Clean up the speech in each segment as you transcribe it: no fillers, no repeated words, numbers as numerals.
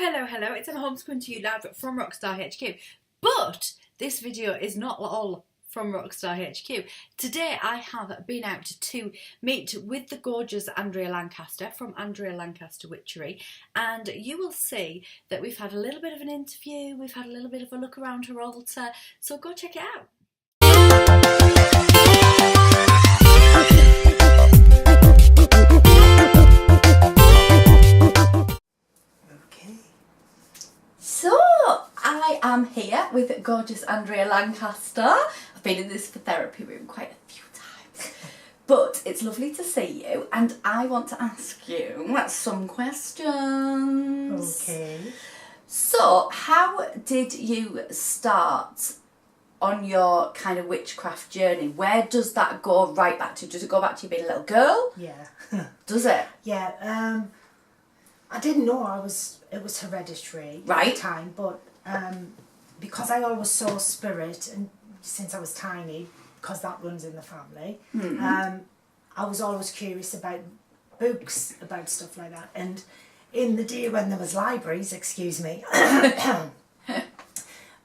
Hello, it's Emma Holmes coming to you live from Rockstar HQ. But this video is not all from Rockstar HQ. Today I have been out to meet with the gorgeous Andrea Lancaster from Andrea Lancaster Witchery, and you will see that we've had a little bit of an interview, we've had a little bit of a look around her altar, so go check it out. So, I am here with gorgeous Andrea Lancaster. I've been in this therapy room quite a few times, but it's lovely to see you, and I want to ask you some questions. Okay. So, how did you start on your kind of witchcraft journey? Where does that go right back to? Does it go back to you being a little girl? Yeah. Does it? Yeah. I didn't know it was hereditary Right. at the time, but because I always saw spirit, and since I was tiny, because that runs in the family, I was always curious about books, about stuff like that. And in the day when there was libraries, excuse me,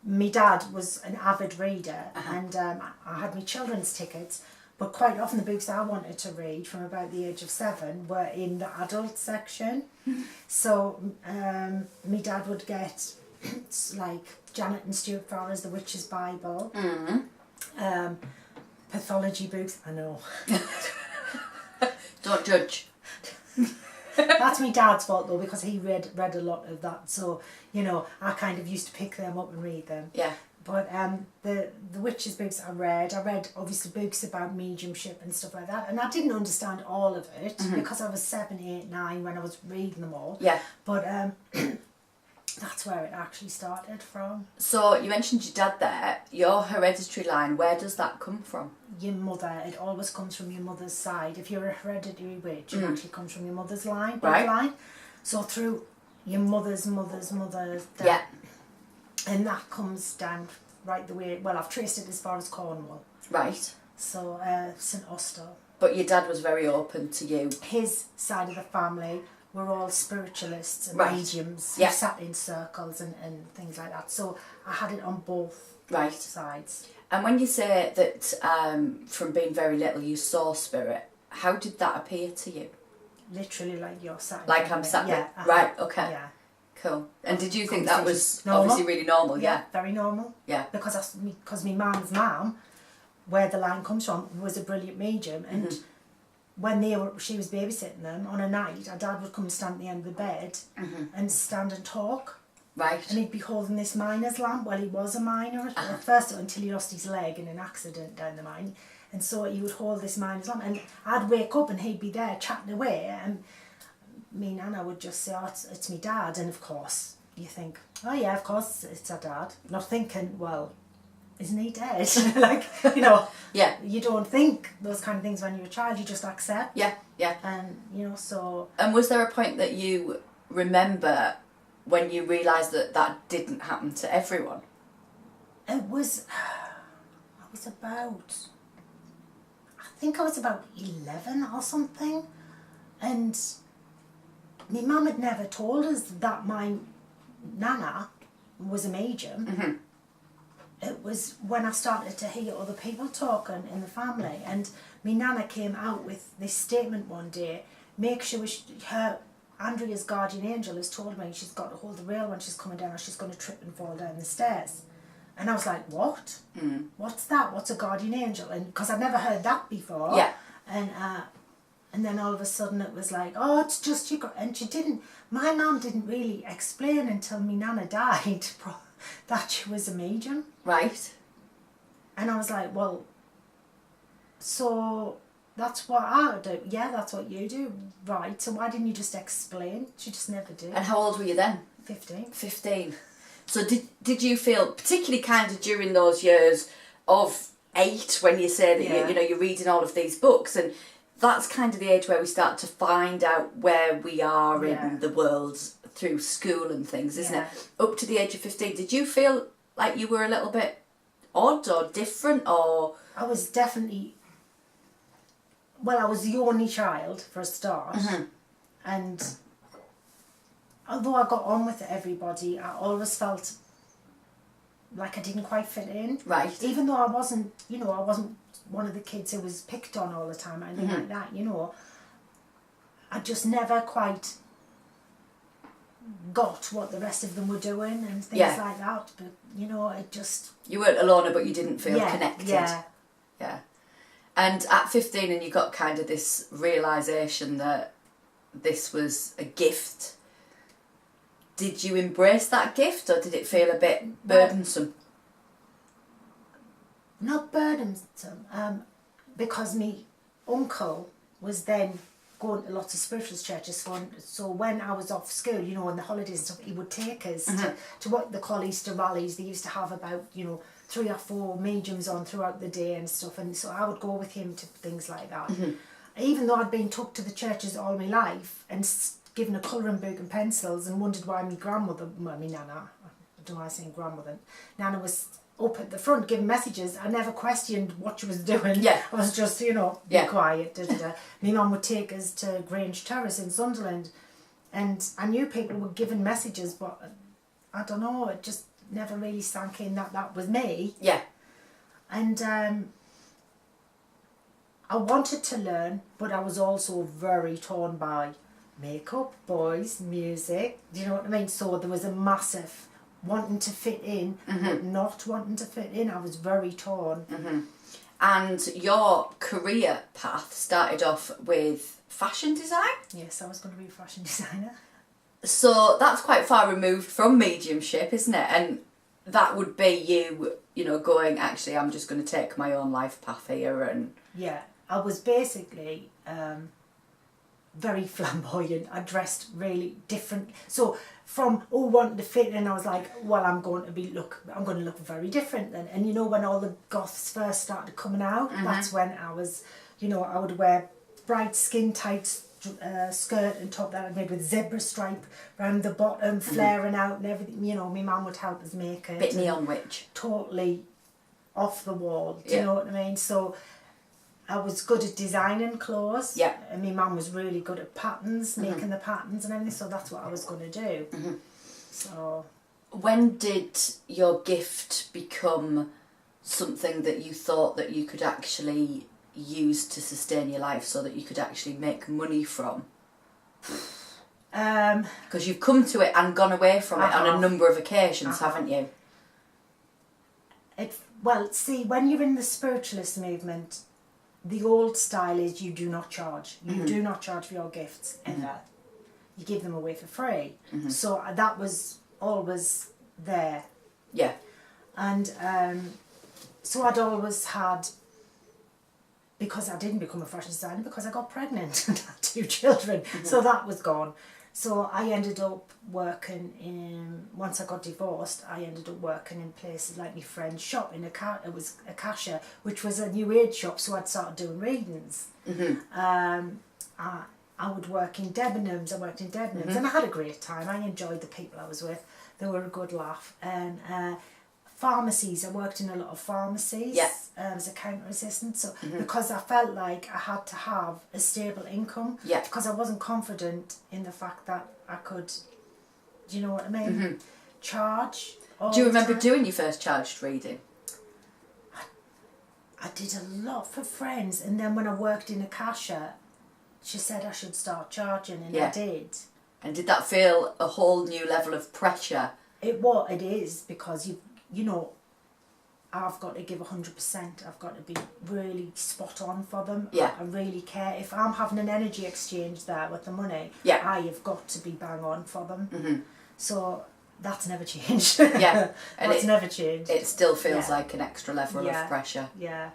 my dad was an avid reader, and I had my children's tickets. But quite often the books I wanted to read from about the age of 7 were in the adult section. So my dad would get like Janet and Stuart Farrar's The Witch's Bible, pathology books. I know. Don't judge. That's my dad's fault though, because he read a lot of that. So, you know, I kind of used to pick them up and read them. Yeah. But the witches books I read obviously books about mediumship and stuff like that, and I didn't understand all of it because I was 7, 8, 9 when I was reading them all. Yeah. But that's where it actually started from. So you mentioned your dad there. Your hereditary line, where does that come from? Your mother, it always comes from your mother's side. If you're a hereditary witch, it actually comes from your mother's line, Right. bloodline. So through your mother's down. Yeah. And that comes down right the way, well, I've traced it as far as Cornwall. Right. So, St Austell. But your dad was very open to you. His side of the family were all spiritualists and Right. mediums Yeah. who sat in circles and things like that. So I had it on both Right. sides. And when you say that from being very little you saw spirit, how did that appear to you? Literally like you're sat in Like front I'm of me. sat Yeah, there? Right, okay. Yeah. Cool. And did you think that was Normal. obviously really normal? Yeah. Very normal. Yeah. Because my mum's mum, where the line comes from, was a brilliant medium, and when she was babysitting them on a night, our dad would come and stand at the end of the bed and stand and talk. Right. And he'd be holding this miner's lamp. Well, he was a miner at first until he lost his leg in an accident down the mine. And so he would hold this miner's lamp, and I'd wake up and he'd be there chatting away, and me and Anna would just say, oh, it's me dad. And of course you think, oh yeah, of course it's our dad. Not thinking, well, isn't he dead? Like, you know, Yeah. you don't think those kind of things when you're a child, you just accept. Yeah, yeah. And, you know, so... And was there a point that you remember when you realised that that didn't happen to everyone? It was... I think I was about 11 or something. And my mum had never told us that my nana was a medium. It was when I started to hear other people talking in the family, and my nana came out with this statement one day: make sure Andrea's guardian angel has told me she's got to hold the rail when she's coming down, or she's going to trip and fall down the stairs. And I was like, what? What's that? What's a guardian angel? And because I'd never heard that before. Yeah. And then all of a sudden it was like, oh, it's just you. And my mum didn't really explain until my nana died that she was a medium. Right. And I was like, well, so that's what I do. Yeah, that's what you do. Right, so why didn't you just explain? She just never did. And how old were you then? 15. 15. So did you feel, particularly kind of during those years of 8, when you say that you're reading all of these books, and that's kind of the age where we start to find out where we are in the world through school and things, isn't it? Up to the age of 15, did you feel like you were a little bit odd or different, or...? I was definitely... Well, I was the only child for a start, and although I got on with everybody, I always felt like I didn't quite fit in. Right. Even though I wasn't one of the kids who was picked on all the time or anything like that, I just never quite got what the rest of them were doing and things like that. But, it just... You weren't a loner, but you didn't feel connected. Yeah. Yeah. And at 15, and you got kind of this realisation that this was a gift. Did you embrace that gift, or did it feel a bit burdensome? Not burdensome, because my uncle was then going to lots of spiritualist churches. So when I was off school, on the holidays and stuff, he would take us to what they call Easter rallies. They used to have about, 3 or 4 mediums on throughout the day and stuff. And so I would go with him to things like that. Even though I'd been took to the churches all my life and given a colouring book and pencils and wondered why my grandmother, my nana, I don't know why I'm saying grandmother, nana was up at the front giving messages. I never questioned what she was doing. Yeah. I was just, be quiet. My mum would take us to Grange Terrace in Sunderland, and I knew people were giving messages, but I don't know, it just never really sank in that was me. Yeah. And I wanted to learn, but I was also very torn by makeup, boys, music, do you know what I mean? So there was a massive wanting to fit in, but not wanting to fit in. I was very torn. And your career path started off with fashion design? Yes, I was going to be a fashion designer. So that's quite far removed from mediumship, isn't it? And that would be you, going, actually, I'm just going to take my own life path here and... Yeah, I was basically very flamboyant. I dressed really different. So from wanting to fit in, I was like, well, I'm going to look very different then. And when all the goths first started coming out, that's when I was, I would wear bright skin tight skirt and top that I made with zebra stripe around the bottom, flaring out and everything. My mum would help us make it. Bit neon witch. Totally off the wall. Do you know what I mean? So I was good at designing clothes. Yeah. And my mum was really good at patterns, making the patterns and everything. So that's what I was going to do. So. When did your gift become something that you thought that you could actually use to sustain your life, so that you could actually make money from? Because you've come to it and gone away from it on a number of occasions, haven't you? Well, see, when you're in the spiritualist movement, the old style is you do not charge. You do not charge for your gifts ever. You give them away for free. So that was always there. Yeah. And so I'd always had, because I didn't become a fashion designer, because I got pregnant and had 2 children. So that was gone. So I ended up working once I got divorced, I ended up working in places like my friend's shop, it was Akasha, which was a new age shop, so I'd started doing readings. I would work in Debenhams, and I had a great time. I enjoyed the people I was with, they were a good laugh. And pharmacies, I worked in a lot of pharmacies as a counter assistant, so because I felt like I had to have a stable income, because I wasn't confident in the fact that I could, do you know what I mean, charge. Do you remember doing your first charged reading? I did a lot for friends, and then when I worked in Akasha, she said I should start charging, and I did. And did that feel a whole new level of pressure? It is, because I've got to give 100%. I've got to be really spot on for them. Yeah. I really care. If I'm having an energy exchange there with the money, I have got to be bang on for them. So that's never changed. Yeah. And that's never changed. It still feels like an extra level of pressure. Yeah.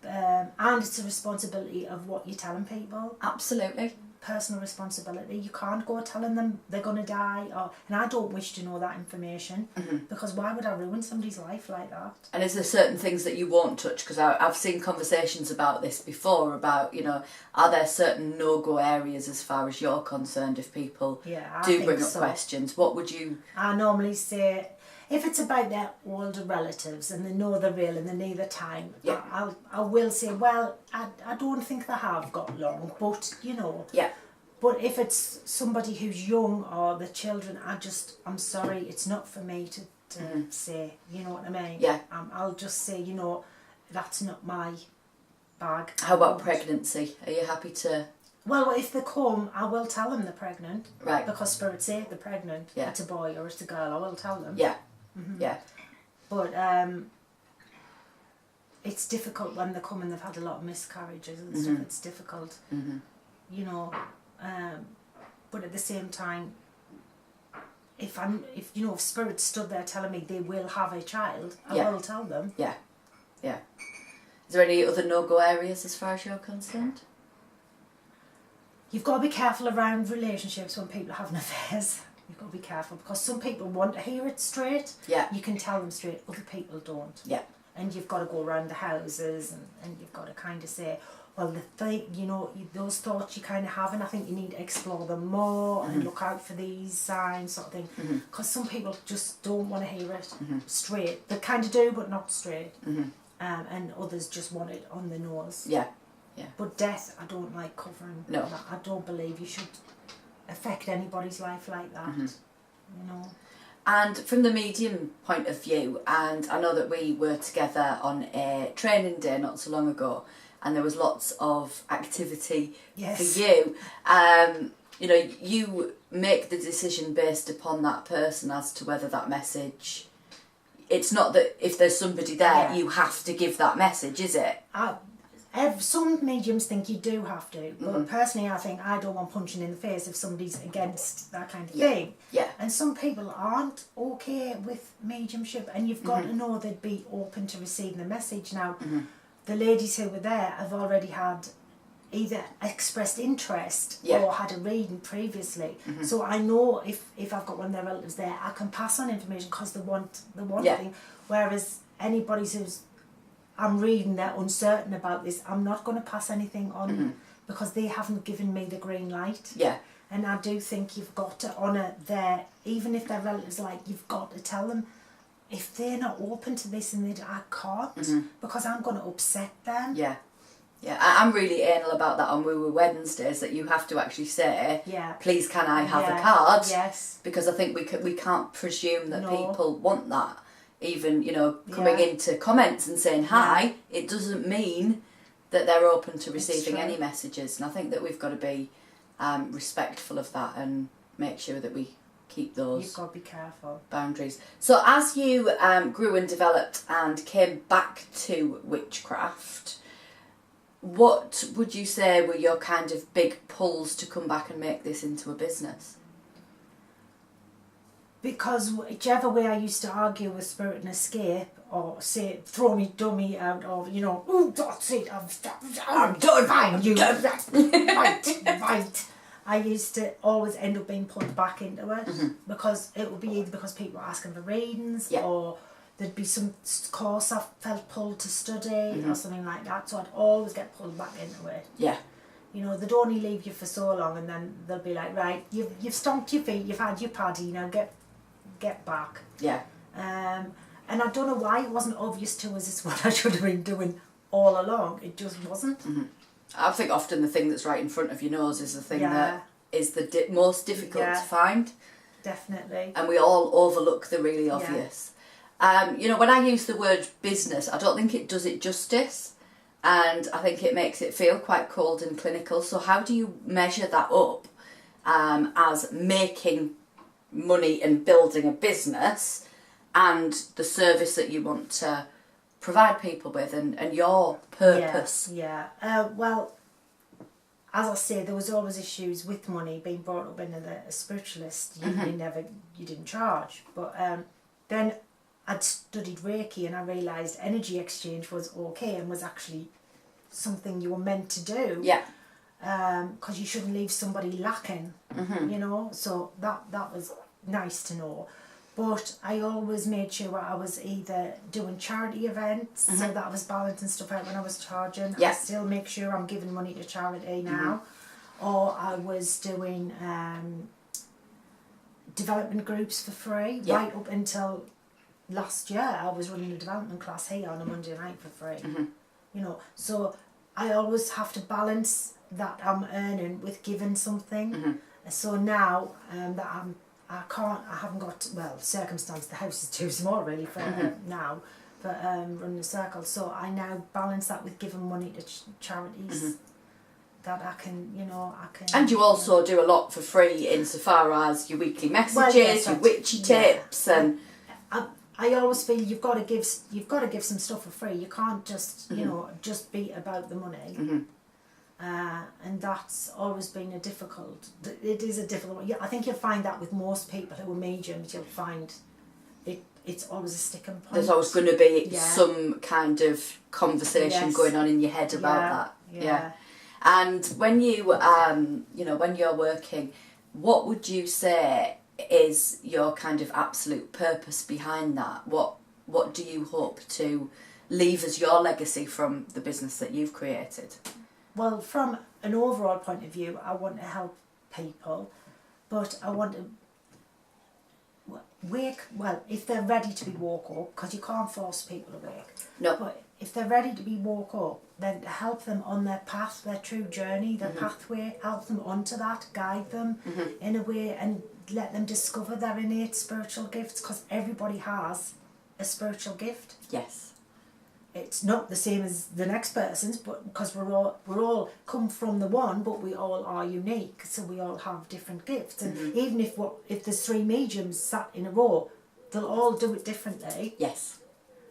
And it's a responsibility of what you're telling people. Absolutely. Personal responsibility. You can't go telling them they're going to die, and I don't wish to know that information, because why would I ruin somebody's life like that? And is there certain things that you won't touch? Because I've seen conversations about this before, about, are there certain no-go areas as far as you're concerned if people do bring up questions? What would you... I normally say, if it's about their older relatives and they know they're real and they need the time, I will say, well, I don't think they have got long, but, Yeah. But if it's somebody who's young or the children, I'm sorry, it's not for me to say, you know what I mean? Yeah. I'll just say, you know, that's not my bag. How about pregnancy? Are you happy to... Well, if they come, I will tell them they're pregnant. Right. Because spirits say they're pregnant. Yeah. It's a boy or it's a girl, I will tell them. Yeah. Yeah. But it's difficult when they come and they've had a lot of miscarriages and stuff. It's difficult, you know. But at the same time, if spirits stood there telling me they will have a child, I will tell them. Yeah. Yeah. Is there any other no-go areas as far as you're concerned? You've got to be careful around relationships when people are having affairs. You've got to be careful because some people want to hear it straight. Yeah. You can tell them straight, other people don't. Yeah. And you've got to go around the houses and you've got to kind of say, well, the thing, you know, those thoughts you kind of have, and I think you need to explore them more and look out for these signs, sort of thing. Because some people just don't want to hear it straight. They kind of do, but not straight. And others just want it on the nose. Yeah. Yeah. But death, I don't like covering. No. That. I don't believe you should affect anybody's life like that. You know. And from the medium point of view, and I know that we were together on a training day not so long ago, and there was lots of activity for you. You know, you make the decision based upon that person as to whether that message... It's not that if there's somebody there, you have to give that message, is it? Some mediums think you do have to, but personally I think I don't want punching in the face if somebody's against that kind of thing. Yeah. And some people aren't okay with mediumship, and you've got to know they'd be open to receiving the message. Now, the ladies who were there have already had either expressed interest or had a reading previously. So I know if I've got one of their relatives there, I can pass on information because they want thing. Whereas anybody who's I'm reading, they're uncertain about this, I'm not going to pass anything on because they haven't given me the green light. Yeah. And I do think you've got to honour their, even if their relatives you've got to tell them, if they're not open to this and I can't, because I'm going to upset them. Yeah. Yeah, I'm really anal about that on Woo Woo Wednesdays, that you have to actually say, please can I have a card? Yes. Because I think we can't presume that people want that. Even, you know, coming into comments and saying hi, it doesn't mean that they're open to receiving any messages. And I think that we've got to be respectful of that and make sure that we keep those You've got to be careful. boundaries. So as you grew and developed and came back to witchcraft, what would you say were your kind of big pulls to come back and make this into a business? Because whichever way I used to argue with spirit and escape, or say throw me dummy out of, you know, oh that's it, I'm done, fine, you right. I used to always end up being pulled back into it because it would be either because people were asking for readings or there'd be some course I felt pulled to study or something like that, so I'd always get pulled back into it. Yeah. You know, they'd only leave you for so long and then they'll be like, right, you've stomped your feet, you've had your paddy, you know, get back. Yeah. And I don't know why it wasn't obvious to us it's what I should have been doing all along. It just wasn't. I think often the thing that's right in front of your nose is the thing that is the most difficult to find. Definitely. And we all overlook the really obvious. You know, when I use the word business, I don't think it does it justice, and I think it makes it feel quite cold and clinical. So how do you measure that up as making money and building a business and the service that you want to provide people with and your purpose? Well, as I say, there was always issues with money. Being brought up in a spiritualist, you didn't charge. But then I'd studied Reiki and I realised energy exchange was okay and was actually something you were meant to do. Yeah. Because you shouldn't leave somebody lacking, you know. So that was nice to know. But I always made sure I was either doing charity events, so that I was balancing stuff out when I was charging. I still make sure I'm giving money to charity now. Or I was doing development groups for free. Right up until last year, I was running a development class here on a Monday night for free. You know, so I always have to balance that I'm earning with giving something. Mm-hmm. So now that I haven't got, well, circumstance, the house is too small really for now, for running a circle. So I now balance that with giving money to charities that I can, And you also do a lot for free insofar as your weekly messages, your witchy tips, and I always feel you've got to give some stuff for free. You can't just just be about the money. And that's always been it is a difficult one. I think you'll find that with most people who are mediums, you'll find it's always a sticking point. There's always going to be some kind of conversation going on in your head about that. Yeah. And when you, when you're working, what would you say is your kind of absolute purpose behind that? What do you hope to leave as your legacy from the business that you've created? Well, from an overall point of view, I want to help people, but I want to if they're ready to be woke up, because you can't force people to wake. No. But if they're ready to be woke up, then help them on their path, their true journey, their pathway, help them onto that, guide them in a way, and let them discover their innate spiritual gifts, because everybody has a spiritual gift. Yes. It's not the same as the next person's, but because we're all come from the one, but we all are unique, so we all have different gifts. And even if there's 3 mediums sat in a row, they'll all do it differently. Yes.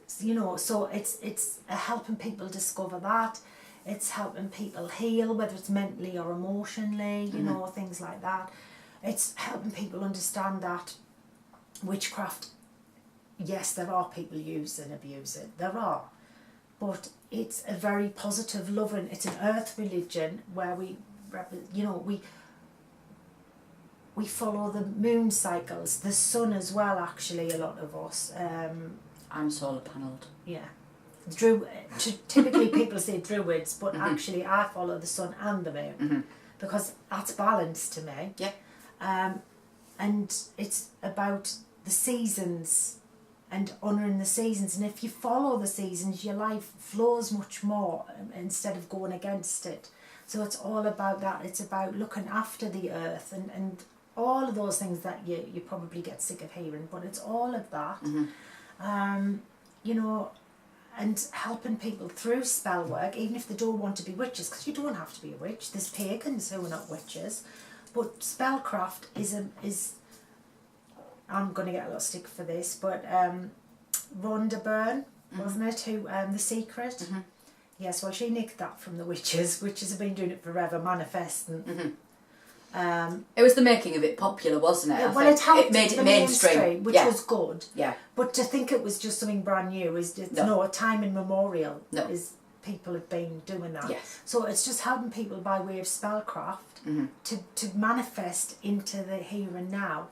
So it's helping people discover that. It's helping people heal, whether it's mentally or emotionally, things like that. It's helping people understand that witchcraft, yes, there are people use and abuse it. There are. But it's a very positive, loving, it's an earth religion where we follow the moon cycles, the sun as well, actually, a lot of us. I'm solar panelled. Yeah. Typically people say druids, but actually I follow the sun and the moon because that's balance to me. Yeah. And it's about the seasons and honouring the seasons, and if you follow the seasons, your life flows much more instead of going against it. So it's all about that. It's about looking after the earth and all of those things that you probably get sick of hearing, but it's all of that. And helping people through spell work, even if they don't want to be witches, because you don't have to be a witch. There's pagans who are not witches, but spellcraft is I'm going to get a lot of stick for this, but Rhonda Byrne, wasn't it, who, The Secret? Yes, well, she nicked that from the witches. Witches have been doing it forever, manifesting. It was the making of it popular, wasn't it? It made it mainstream, which was good. Yeah. But to think it was just something brand new is a time immemorial. Is people have been doing that. Yes. So it's just helping people by way of spellcraft to manifest into the here and now.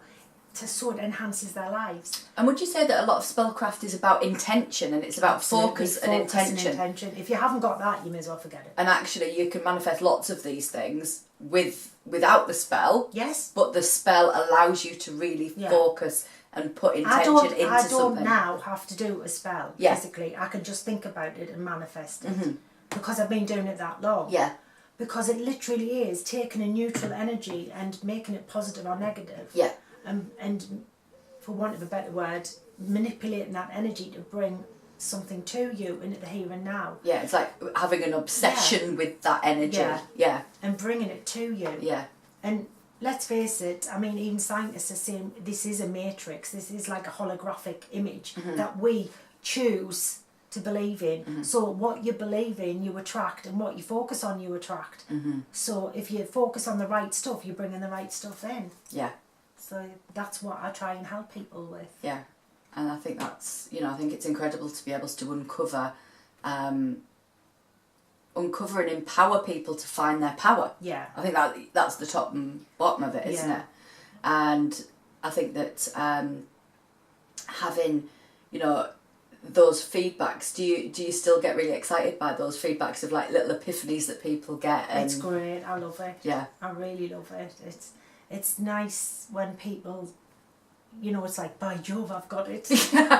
To sort of enhances their lives. And would you say that a lot of spellcraft is about intention, and it's about focus and intention? If you haven't got that, you may as well forget it. And actually you can manifest lots of these things without the spell. Yes. But the spell allows you to really focus and put intention into something. I don't now have to do a spell physically. I can just think about it and manifest it. Because I've been doing it that long. Yeah. Because it literally is taking a neutral energy and making it positive or negative. Yeah. And for want of a better word, manipulating that energy to bring something to you into the here and now. Yeah, it's like having an obsession with that energy. Yeah. And bringing it to you. Yeah. And let's face it, I mean, even scientists are saying this is a matrix, this is like a holographic image that we choose to believe in. So what you believe in, you attract, and what you focus on, you attract. So if you focus on the right stuff, you're bringing the right stuff in. Yeah. So that's what I try and help people with. Yeah, and I think that's, I think it's incredible to be able to uncover and empower people to find their power. Yeah. I think that's the top and bottom of it, isn't it? And I think that having, those feedbacks, do you still get really excited by those feedbacks of like little epiphanies that people get? It's great. I love it. Yeah. I really love it. It's nice when people, you know, it's like, by Jove, I've got it. Yay!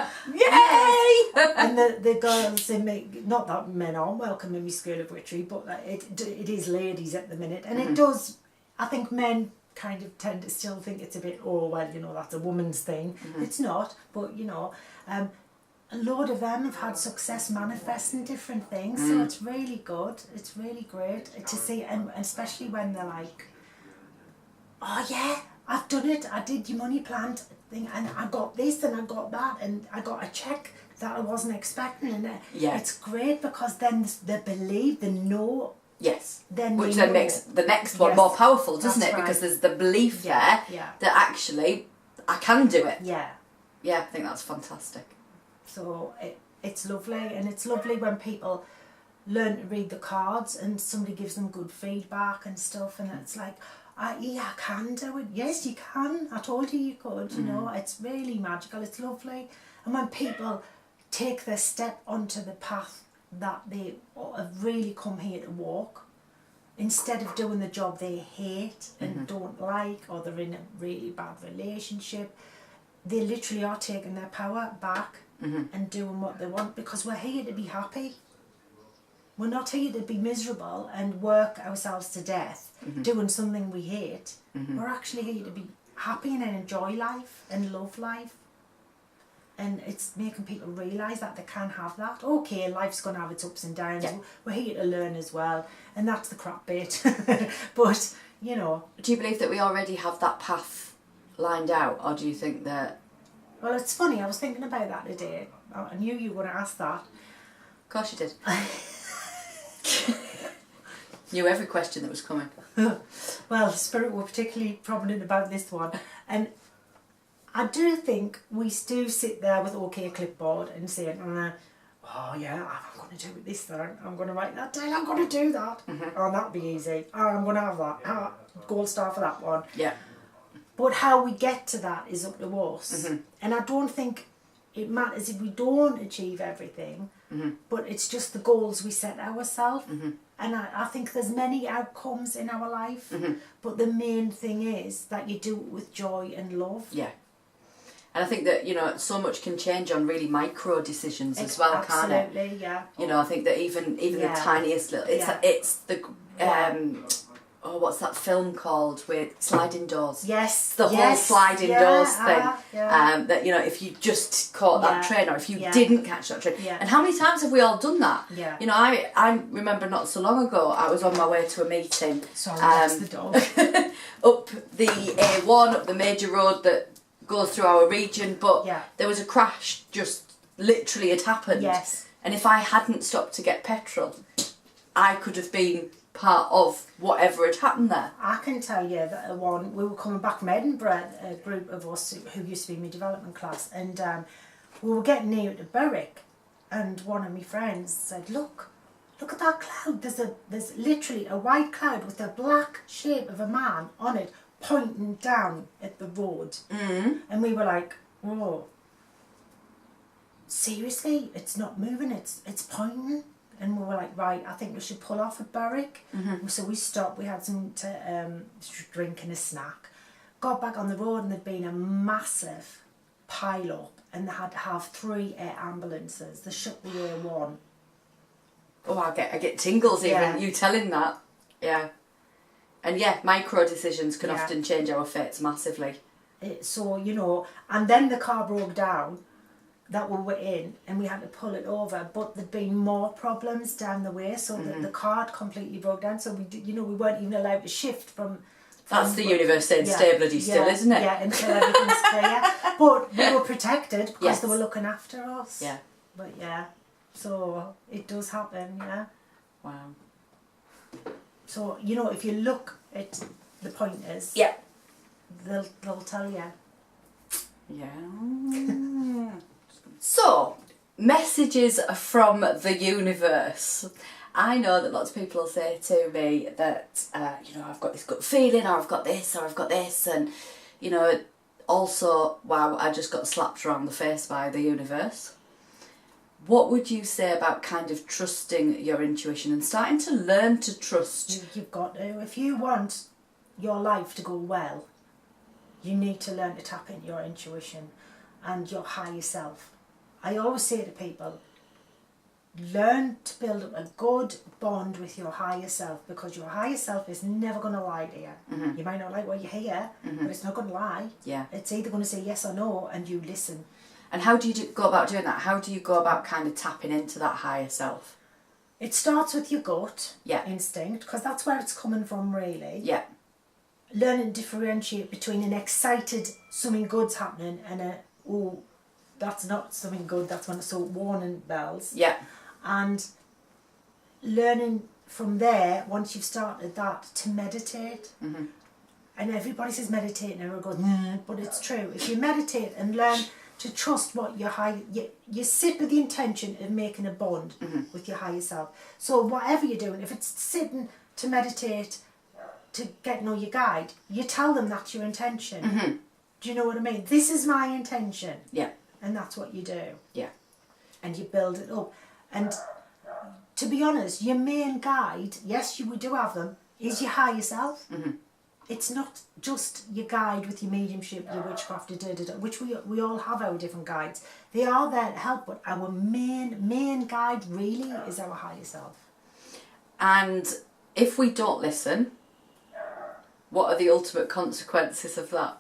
And the girls, not that men aren't welcome in my school of witchery, but it is ladies at the minute. And it does, I think men kind of tend to still think it's a bit, oh, well, you know, that's a woman's thing. It's not, but, you know, a lot of them have had success manifesting different things, so it's really good. It's really great to see, and especially when they're like, oh yeah, I've done it, I did your money plant thing, and I got this and I got that, and I got a check that I wasn't expecting, and it's great because then they believe, they know. Yes, then which then makes the next one more powerful, doesn't it? Right. Because there's the belief there that actually I can do it. Yeah. Yeah, I think that's fantastic. So it's lovely, and it's lovely when people learn to read the cards and somebody gives them good feedback and stuff, and it's like, yeah, I can do it. Yes, you can. I told you could. You know, it's really magical. It's lovely, and when people take their step onto the path that they have really come here to walk, instead of doing the job they hate and don't like, or they're in a really bad relationship, they literally are taking their power back and doing what they want, because we're here to be happy. We're not here to be miserable and work ourselves to death doing something we hate. We're actually here to be happy and enjoy life and love life. And it's making people realise that they can have that. Okay, life's going to have its ups and downs. Yeah. We're here to learn as well. And that's the crap bit. But, you know. Do you believe that we already have that path lined out? Or do you think that... Well, it's funny. I was thinking about that today. I knew you were going to ask that. Of course you did. Knew every question that was coming. Well, Spirit were particularly prominent about this one. And I do think we do sit there with OK clipboard and say, oh yeah, I'm going to do this then, I'm going to write that down, I'm going to do that. Oh, that'll be easy. Oh, I'm going to have that. Gold star for that one. Yeah. But how we get to that is up to us. And I don't think it matters if we don't achieve everything, but it's just the goals we set ourselves. And I think there's many outcomes in our life, but the main thing is that you do it with joy and love. Yeah. And I think that, you know, so much can change on really micro decisions as well, can't it? Absolutely, yeah. You know, I think that even the tiniest little... It's the... what's that film called with sliding doors? Yes. The whole sliding doors thing. That, you know, if you just caught that train, or if you didn't catch that train. And how many times have we all done that? Yeah. You know, I remember not so long ago, I was on my way to a meeting. Sorry, that's the dog. Up the A1, up the major road that goes through our region, but there was a crash, just literally had happened. Yes. And if I hadn't stopped to get petrol, I could have been part of whatever had happened there. I can tell you that we were coming back from Edinburgh, a group of us who used to be in my development class, and we were getting near to Berwick, and one of my friends said, look at that cloud, there's literally a white cloud with a black shape of a man on it pointing down at the road. And we were like, whoa, seriously, it's not moving, it's pointing. And we were like, right, I think we should pull off at Berwick. So we stopped, we had some drink and a snack, got back on the road, and there'd been a massive pile up, and they had to have 3 air ambulances. They shut the A1. Oh, I get tingles even you telling that. Yeah. And micro decisions can often change our fates massively. So, you know, and then the car broke down that we were in, and we had to pull it over, but there'd been more problems down the way, so that the car had completely broke down, so we weren't even allowed to shift from that's the universe saying stay bloody still, isn't it? Yeah, until everything's clear. But we were protected because they were looking after us. Yeah. But so it does happen, Wow. So, you know, if you look at the pointers, they'll tell you. Yeah. So, messages from the universe. I know that lots of people will say to me that, you know, I've got this gut feeling, or I've got this, or I've got this, and, you know, also, wow, I just got slapped around the face by the universe. What would you say about kind of trusting your intuition and starting to learn to trust? You've got to. If you want your life to go well, You need to learn to tap into your intuition and your higher self. I always say to people, learn to build up a good bond with your higher self, because your higher self is never going to lie to you. You might not like what you hear, but it's not going to lie. Yeah. It's either going to say yes or no, and you listen. And how do you go about doing that? How do you go about kind of tapping into that higher self? It starts with your gut Yeah. instinct, because that's where it's coming from, really. Yeah. Learning to differentiate between an excited something good's happening and a, oh, that's not something good, that's when it's so warning bells. Yeah. And learning from there, once you've started that, to meditate. And everybody says meditate and everyone goes, but it's true. If you meditate and learn to trust what your high, you sit with the intention of making a bond with your higher self. So whatever you're doing, if it's sitting to meditate, to get to know your guide, you tell them that's your intention. Do you know what I mean? This is my intention. Yeah. And that's what you do. Yeah. And you build it up. And to be honest, your main guide, yes, we do have them, is your higher self. It's not just your guide with your mediumship, your witchcraft, which we all have our different guides. They are there to help, but our main guide really is our higher self. And if we don't listen, what are the ultimate consequences of that?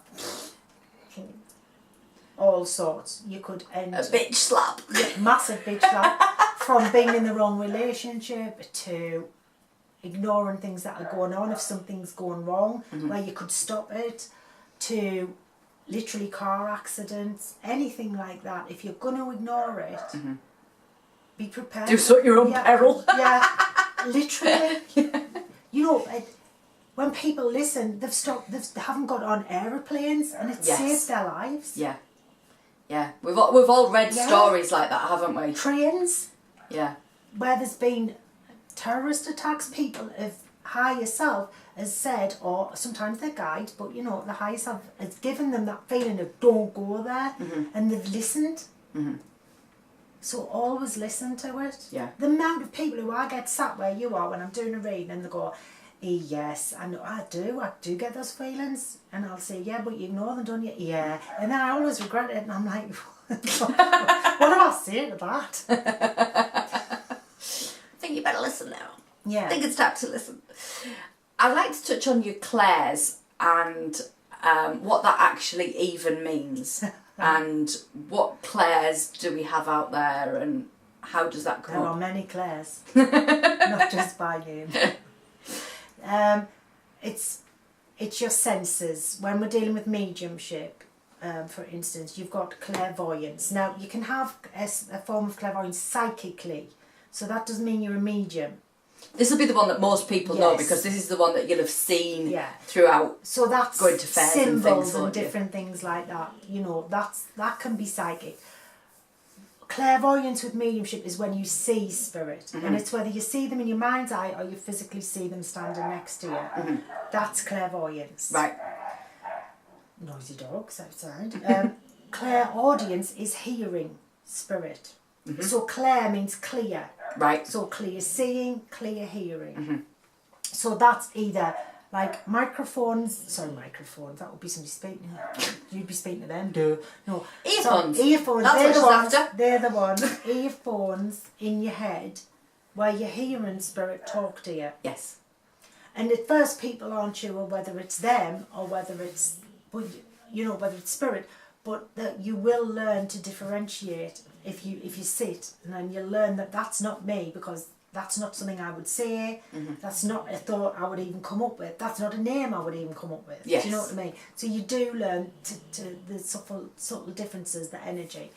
All sorts. You could end A bitch slap. Massive bitch slap. From being in the wrong relationship to ignoring things that are going on if something's going wrong, where you could stop it, to literally car accidents, anything like that. If you're going to ignore it, be prepared. Do so at your own peril. Yeah, literally. You know, when people listen, they haven't got on aeroplanes, and it saved their lives. Yeah. Yeah. We've all read stories like that, haven't we? Trains. Yeah. Where there's been terrorist attacks, people of higher self has said, or sometimes their guide, but you know, the higher self has given them that feeling of don't go there, and they've listened. So always listen to it. Yeah. The amount of people who I get sat where you are when I'm doing a reading and they go, yes, I know, I do get those feelings, and I'll say, yeah, but you ignore them, don't you? Yeah. And then I always regret it, and I'm like, what do I say to that? I think you better listen now. Yeah. I think it's time to listen. I'd like to touch on your clairs and what that actually even means. And what clairs do we have out there, and how does that come There up? are many Claires, not just by name. It's your senses. When we're dealing with mediumship, for instance, you've got clairvoyance. Now, you can have a form of clairvoyance psychically, so that doesn't mean you're a medium. This will be the one that most people know, because this is the one that you'll have seen throughout. So that's going to fairs symbols and things, different things like that. You know, that can be psychic. Clairvoyance with mediumship is when you see spirit, and it's whether you see them in your mind's eye or you physically see them standing next to you. That's clairvoyance. Right. Noisy dogs outside. Clairaudience is hearing spirit. So clair means clear. Right. So clear seeing, clear hearing. So that's either like microphones, that would be somebody speaking. You'd be speaking to them. No. Earphones. So, earphones, that's they're the what ones. she's after. They're the ones. Earphones in your head where you're hearing spirit talk to you. Yes. And at first people aren't sure whether it's them or whether it's, whether it's spirit, but that you will learn to differentiate if you sit, and then you'll learn that that's not me, because that's not something I would say, that's not a thought I would even come up with, that's not a name I would even come up with. Yes. Do you know what I mean? So you do learn to the subtle differences, the energy.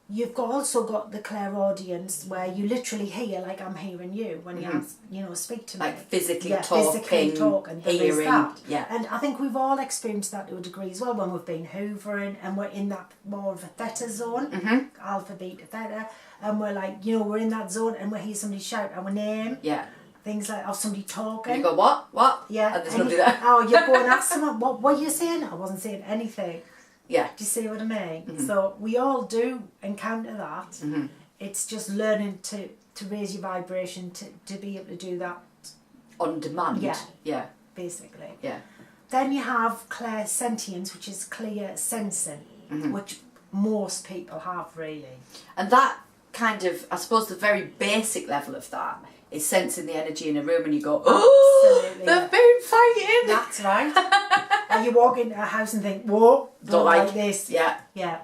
You've also got the clairaudience where you literally hear, like I'm hearing you when you speak to me. Like physically physically talk, and there is hearing. that. Yeah. And I think we've all experienced that to a degree as well when we've been hoovering and we're in that more of a theta zone, alpha, beta, theta, and we're like, we're in that zone and we hear somebody shout our name. Yeah. Things like, somebody talking. And you go, what? Yeah. And there's nobody there. You're going, ask someone, what were you saying? I wasn't saying anything. Yeah. Do you see what I mean? So we all do encounter that. It's just learning to raise your vibration to be able to do that on demand. Yeah. Yeah. Basically. Yeah. Then you have clairsentience, which is clear sensing, which most people have, really. And that kind of, I suppose the very basic level of that is sensing the energy in a room and you go, oh, absolutely, they've been fighting. That's right. And you walk into a house and think, whoa, don't like this. Yeah. Yeah.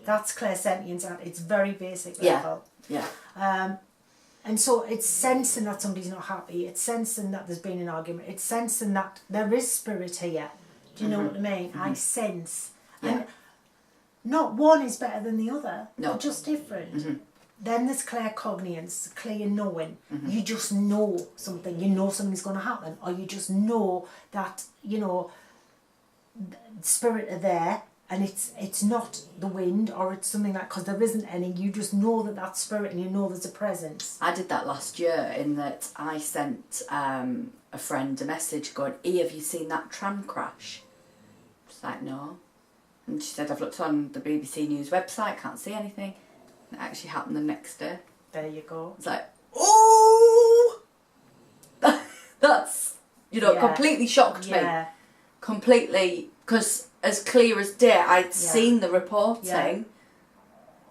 That's clairsentience at its very basic level. Yeah. And so it's sensing that somebody's not happy. It's sensing that there's been an argument. It's sensing that there is spirit here. Do you know what I mean? I sense. Yeah. And not one is better than the other. No. They're just different. Then there's claircognizance, clear knowing. You just know something. You know something's going to happen. Or you just know that, you know, spirit are there. And it's not the wind or it's something like, because there isn't any, you just know that that's spirit and you know there's a presence. I did that last year in that I sent a friend a message going, E, have you seen that tram crash? She's like, no. And she said, I've looked on the BBC News website, can't see anything. And it actually happened the next day. There you go. It's like, oh! That's, you know, completely shocked me. Completely, because as clear as day, I'd seen the reporting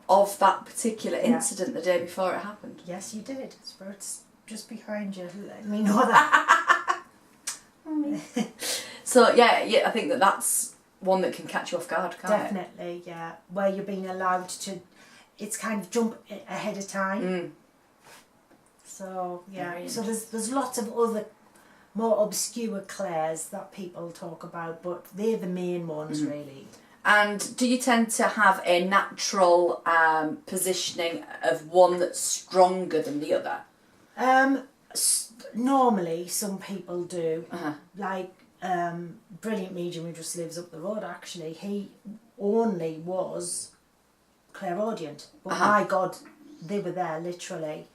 of that particular incident the day before it happened. Yes, you did. Spirit's just behind you. Let me know that. So, yeah, I think that's one that can catch you off guard, can't it? Definitely, yeah. Where you're being allowed to, it's kind of jump ahead of time. So, yeah. So there's lots of other more obscure clairs that people talk about, but they're the main ones, really. And do you tend to have a natural positioning of one that's stronger than the other? Normally, some people do. Like, brilliant medium who just lives up the road, actually, he only was clairaudient. But my God, they were there, literally,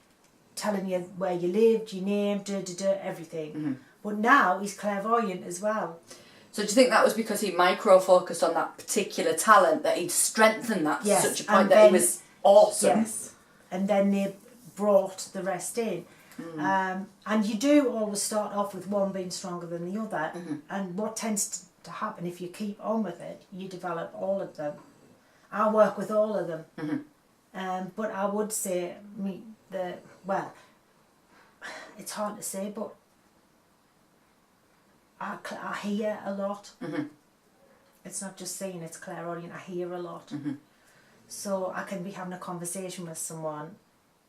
telling you where you lived, your name, everything. But now he's clairvoyant as well. So do you think that was because he micro-focused on that particular talent, that he'd strengthened that to such a point that he was awesome? Yes, and then they brought the rest in. And you do always start off with one being stronger than the other. And what tends to happen if you keep on with it, you develop all of them. I work with all of them. But I would say, well, it's hard to say, but I hear a lot. It's not just saying it's clairaudient, I hear a lot. So I can be having a conversation with someone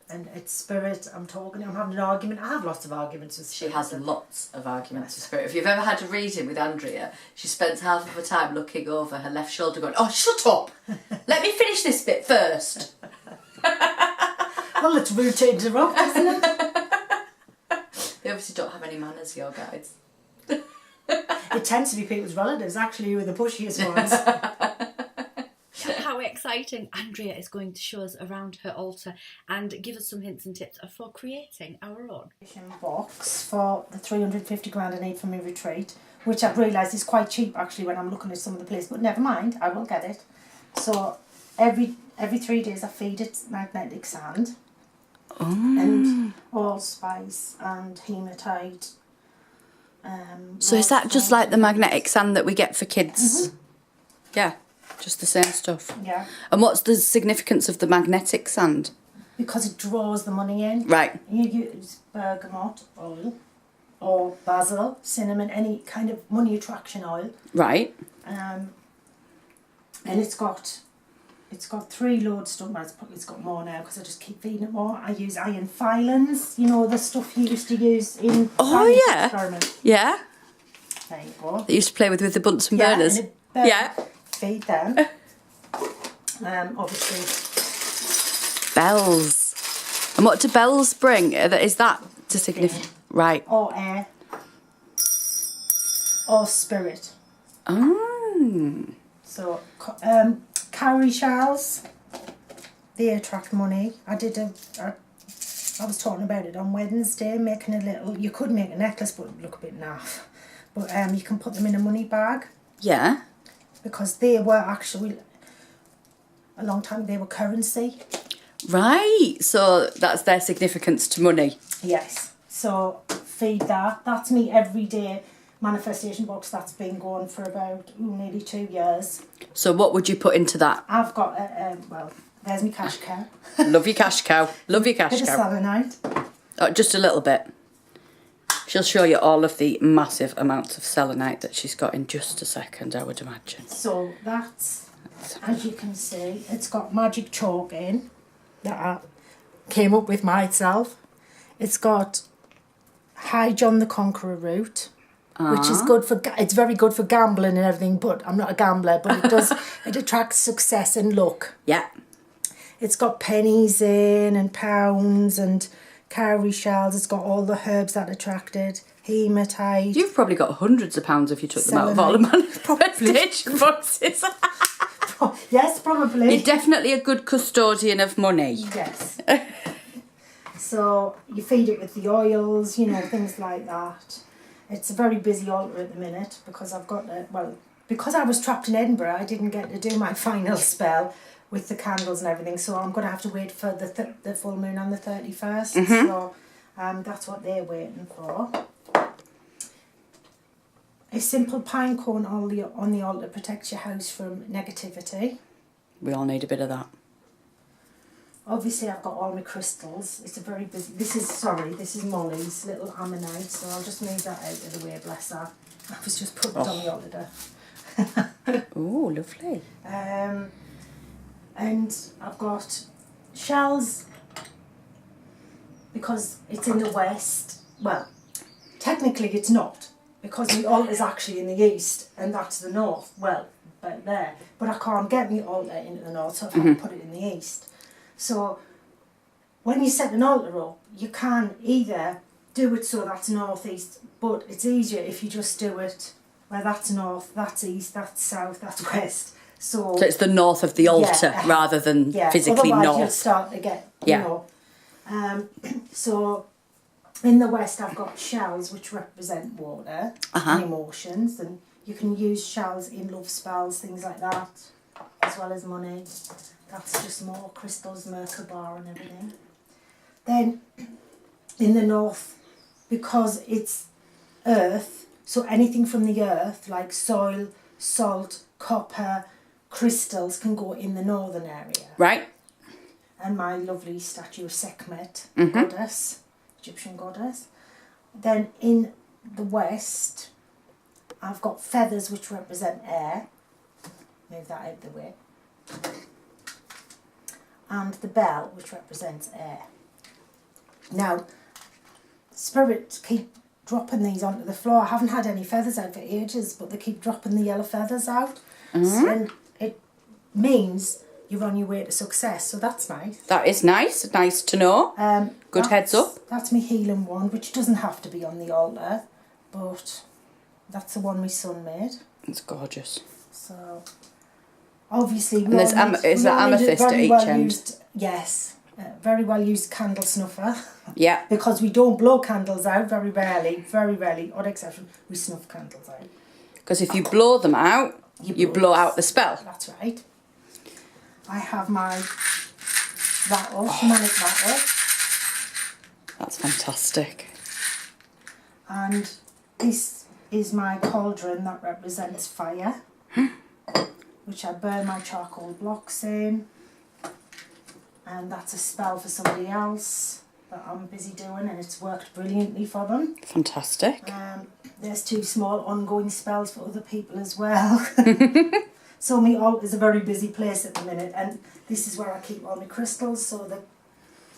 and it's spirit, I'm having an argument. I have lots of arguments with spirit. She has lots of arguments with spirit. If you've ever had a reading with Andrea, she spends half of her time looking over her left shoulder going, oh, shut up! Let me finish this bit first. Well, it's rude to interrupt, isn't it? They obviously don't have any manners, your guides. It tends to be people's relatives, actually, who are the pushiest ones. How exciting. Andrea is going to show us around her altar and give us some hints and tips for creating our own box for the 350 grand I need for my retreat, which I've realised is quite cheap, actually, when I'm looking at some of the places, but never mind, I will get it. So every 3 days I feed it magnetic sand and allspice and hematite. So is that just like the magnetic sand that we get for kids? Yeah, just the same stuff. Yeah. And what's the significance of the magnetic sand? Because it draws the money in. Right. You use bergamot oil or basil, cinnamon, any kind of money attraction oil. Right. And it's got 3 loads done. Well, it's got more now because I just keep feeding it more. I use iron filings, you know, the stuff you used to use in experiments. Yeah. There you go. That you used to play with the Bunsen burners. Yeah. Feed them. Obviously. Bells. And what do bells bring? Is that to signify? Right. Or air. Or spirit. Oh. So, cowrie shells, they attract money. I was talking about it on Wednesday, making a little, you could make a necklace but it would look a bit naff. But you can put them in a money bag. Yeah. Because they were actually, a long time, they were currency. Right, so that's their significance to money. Yes, so feed that. That's me every day manifestation box that's been going for about nearly 2 years. So what would you put into that? I've got, well, there's my cash cow. Love your cash cow. Love your cash Bit of cow. selenite. Oh, just a little bit. She'll show you all of the massive amounts of selenite that she's got in just a second, I would imagine. So that's, as you can see, it's got magic chalk in that I came up with myself. It's got High John the Conqueror root, which is good for, it's very good for gambling and everything, but I'm not a gambler, but it does, it attracts success and luck. Yeah. It's got pennies in and pounds and cowrie shells. It's got all the herbs that attracted. Hematite. You've probably got hundreds of pounds if you took them out of all the manifestation boxes. Yes, probably. You're definitely a good custodian of money. Yes. So you feed it with the oils, you know, things like that. It's a very busy altar at the minute because I've got, because I was trapped in Edinburgh, I didn't get to do my final spell with the candles and everything, so I'm going to have to wait for the full moon on the 31st. So that's what they're waiting for. A simple pine cone on the altar protects your house from negativity. We all need a bit of that. Obviously I've got all my crystals. It's a very busy, this is Molly's little ammonite, so I'll just move that out of the way, bless her. I was just putting it on the altar. Oh, lovely. And I've got shells because it's in the west. Well, technically it's not, because the altar is actually in the east and that's the north. Well, about there. But I can't get the altar into the north, so I've had to put it in the east. So when you set an altar up, you can either do it so that's northeast, but it's easier if you just do it where that's north, that's east, that's south, that's west. So it's the north of the altar rather than physically otherwise north. You'll start to get, you know. So in the west I've got shells which represent water and emotions, and you can use shells in love spells, things like that, as well as money. That's just more crystals, Merkaba and everything. Then in the north, because it's earth, so anything from the earth like soil, salt, copper, crystals can go in the northern area. Right. And my lovely statue of Sekhmet, goddess, Egyptian goddess. Then in the west, I've got feathers which represent air. Move that out of the way. And the bell which represents air. Now, spirits keep dropping these onto the floor. I haven't had any feathers out for ages, but they keep dropping the yellow feathers out. And it means you're on your way to success, so that's nice. That is nice. Nice to know. Good heads up. That's my healing wand, which doesn't have to be on the altar, but that's the one my son made. It's gorgeous. So, obviously, is that amethyst at each end? Yes. Very well used candle snuffer. Yeah. Because we don't blow candles out very rarely, odd exception, we snuff candles out. Because if you blow them out, you blow out the spell. That's right. I have my rattle, shamanic rattle. That's fantastic. And this is my cauldron that represents fire, which I burn my charcoal blocks in. And that's a spell for somebody else that I'm busy doing, and it's worked brilliantly for them. Fantastic. There's 2 small ongoing spells for other people as well. So my altar is a very busy place at the minute, and this is where I keep all my crystals, so they're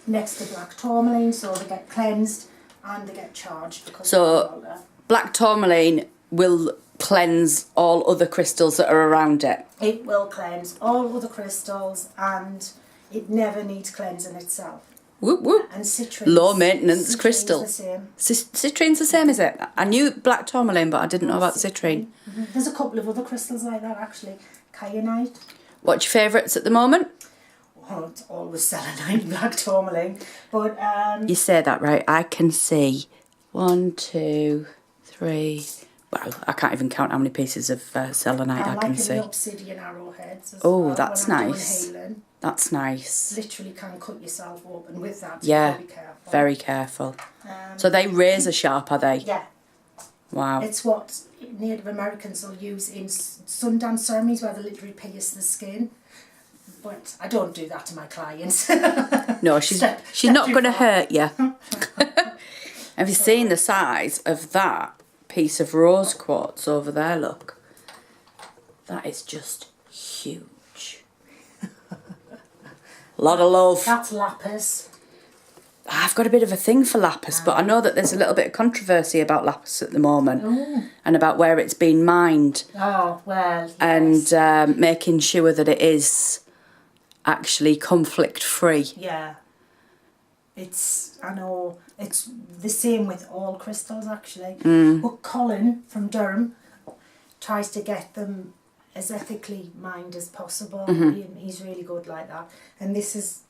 next to black tourmaline, so they get cleansed and they get charged. Because so black tourmaline will cleanse all other crystals that are around it. It will cleanse all other crystals, and it never needs cleansing itself. Whoop whoop. And citrine. Low maintenance crystal. The same. Citrine's the same, is it? I knew black tourmaline, but I didn't know about the citrine. There's a couple of other crystals like that actually. Kyanite. What's your favourites at the moment? Well, it's always selenite, black tourmaline. But you say that right. I can see 1, 2, 3. Well, I can't even count how many pieces of selenite I can see. I like the obsidian arrowheads as well. Oh, that's nice. That's nice. Literally can cut yourself open with that. Yeah, be careful. very careful. So they razor sharp, are they? Yeah. Wow. It's what Native Americans will use in Sundance ceremonies where they literally pierce the skin. But I don't do that to my clients. No, she's not going to hurt you. Have you seen the size of that piece of rose quartz over there? Look. That is just huge. A lot of love. That's lapis. I've got a bit of a thing for lapis, but I know that there's a little bit of controversy about lapis at the moment. Ooh. And about where it's been mined. Oh, well, yes. And making sure that it is actually conflict free. Yeah. I know, it's the same with all crystals actually. But Colin from Durham tries to get them as ethically mined as possible. He's really good like that. And this is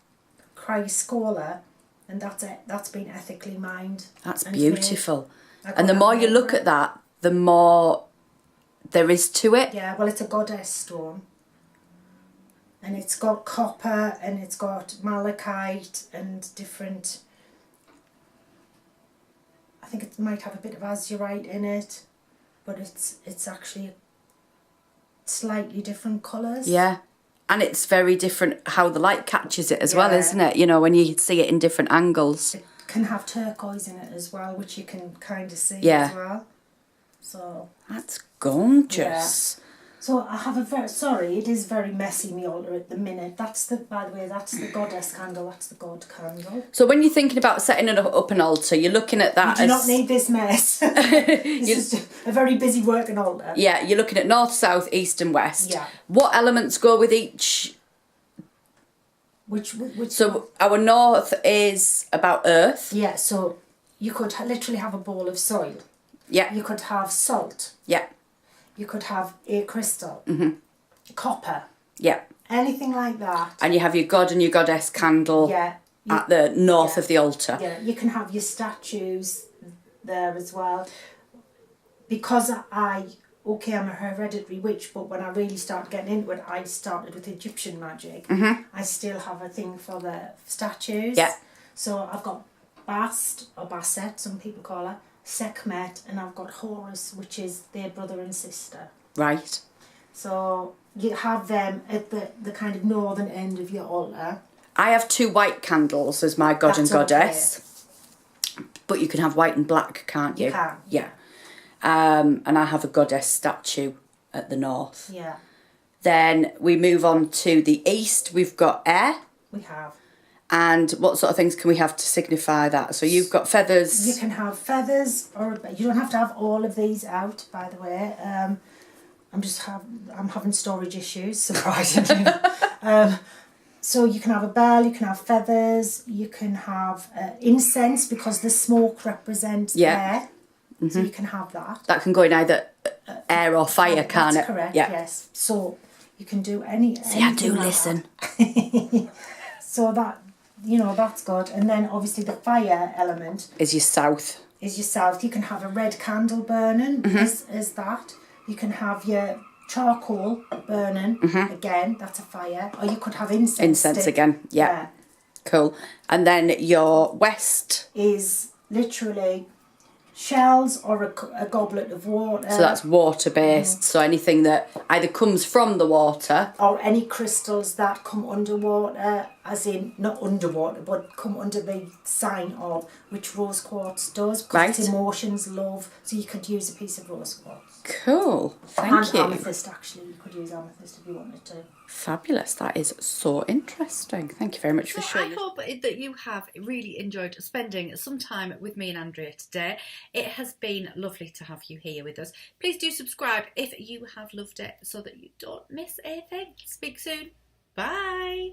Chryscola, and that's been ethically mined. That's beautiful. And the more you look at that, the more there is to it. Yeah, well, it's a goddess stone. And it's got copper and it's got malachite and different... I think it might have a bit of azurite in it, but it's actually slightly different colours. Yeah. And it's very different how the light catches it as well, isn't it? You know, when you see it in different angles. It can have turquoise in it as well, which you can kind of see as well. So that's gorgeous. Yeah. So I have it is very messy, my altar at the minute. By the way, that's the goddess candle, that's the god candle. So when you're thinking about setting up an altar, you're looking at that You do not need this mess. This is a very busy working altar. Yeah, you're looking at north, south, east and west. Yeah. What elements go with each? Which So our north is about earth. Yeah, so you could literally have a bowl of soil. Yeah. You could have salt. Yeah. You could have a crystal, copper, Yeah. anything like that. And you have your god and your goddess candle at the north of the altar. Yeah, you can have your statues there as well. Because I'm a hereditary witch, but when I really started getting into it, I started with Egyptian magic. I still have a thing for the statues. Yeah. So I've got Bast, or Basset, some people call her, Sekhmet, and I've got Horus, which is their brother and sister. Right. So you have them at the kind of northern end of your altar. I have 2 white candles as my god and goddess. Okay. But you can have white and black, can't you? You can. Yeah. And I have a goddess statue at the north. Yeah. Then we move on to the east. We've got air. We have. And what sort of things can we have to signify that? So you've got feathers. You can have feathers, or you don't have to have all of these out, by the way. I'm having storage issues, surprisingly. So you can have a bell, you can have feathers, you can have incense, because the smoke represents air. So you can have that. That can go in either air or fire, can't it? That's correct, yes. So you can do any... See, I do listen. So that... that's good. And then obviously the fire element is your south. You can have a red candle burning as that. You can have your charcoal burning. Again, that's a fire. Or you could have incense. Incense again, yeah. Cool. And then your west is literally shells or a goblet of water. So that's water based. So anything that either comes from the water, or any crystals that come underwater, as in not underwater, but come under the sign of, which rose quartz does, because it's emotions, love. So you could use a piece of rose quartz. Cool. Thank you. Amethyst, actually, you could use amethyst if you wanted to. Fabulous. That is so interesting. Thank you very much for showing. I hope that you have really enjoyed spending some time with me and Andrea today. It has been lovely to have you here with us. Please do subscribe if you have loved it, so that you don't miss a thing. Speak soon. Bye.